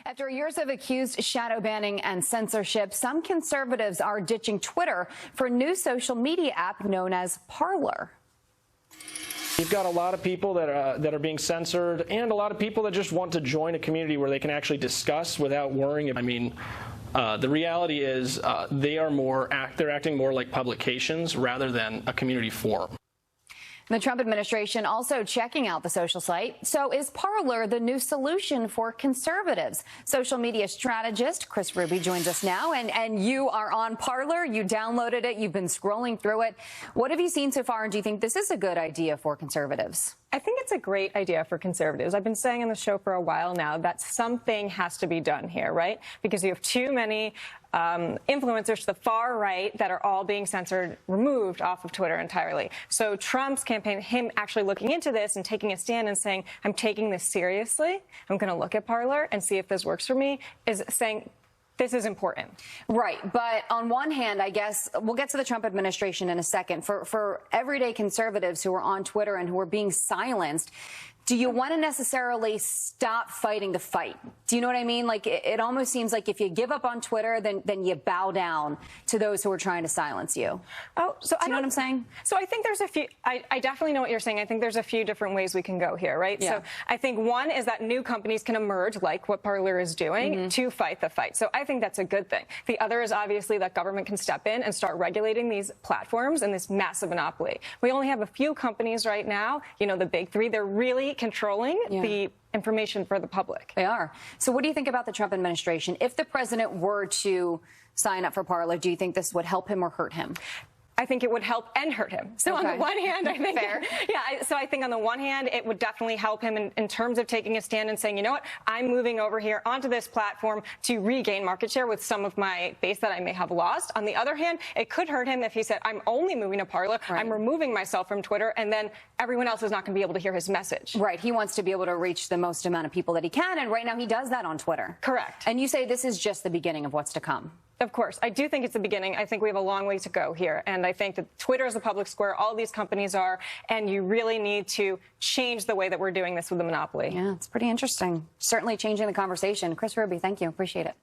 After years of accused shadow banning and censorship, some conservatives are ditching Twitter for a new social media app known as Parler. You've got a lot of people that are being censored, and a lot of people that just want to join a community where they can actually discuss without worrying. I mean, the reality is they're acting more like publications rather than a community forum. The Trump administration also checking out the social site. So is Parler the new solution for conservatives? Social media strategist Chris Ruby joins us now. And you are on Parler. You downloaded it. You've been scrolling through it. What have you seen so far? And do you think this is a good idea for conservatives? I think it's a great idea for conservatives. I've been saying on the show for a while now that something has to be done here, right? Because you have too many influencers to the far right that are all being censored, removed off of Twitter entirely. So Trump's campaign, him actually looking into this and taking a stand and saying, I'm taking this seriously, I'm going to look at Parler and see if this works for me, is saying, this is important. Right. But on one hand, I guess we'll get to the Trump administration in a second. For everyday conservatives who are on Twitter and who are being silenced, do you want to necessarily stop fighting the fight? Do you know what I mean? Like, it almost seems like if you give up on Twitter, then you bow down to those who are trying to silence you. Oh, so do you know what I'm saying? So I think there's a few, I definitely know what you're saying. I think there's a few different ways we can go here, right? Yeah. So I think one is that new companies can emerge, like what Parler is doing, to fight the fight. So I think that's a good thing. The other is obviously that government can step in and start regulating these platforms and this massive monopoly. We only have a few companies right now, you know, the big three. They're really controlling the information for the public. They are. So what do you think about the Trump administration? If the president were to sign up for Parler, do you think this would help him or hurt him? I think it would help and hurt him. So on the one hand, I think, so I think on the one hand, it would definitely help him in terms of taking a stand and saying, you know what, I'm moving over here onto this platform to regain market share with some of my base that I may have lost. On the other hand, it could hurt him if he said, I'm only moving to Parler, I'm removing myself from Twitter, and then everyone else is not going to be able to hear his message. Right. He wants to be able to reach the most amount of people that he can, and right now he does that on Twitter. Correct. And you say this is just the beginning of what's to come. Of course. I do think it's the beginning. I think we have a long way to go here. And I think that Twitter is the public square. All these companies are. And you really need to change the way that we're doing this with the monopoly. Yeah, it's pretty interesting. Certainly changing the conversation. Chris Ruby, thank you. Appreciate it.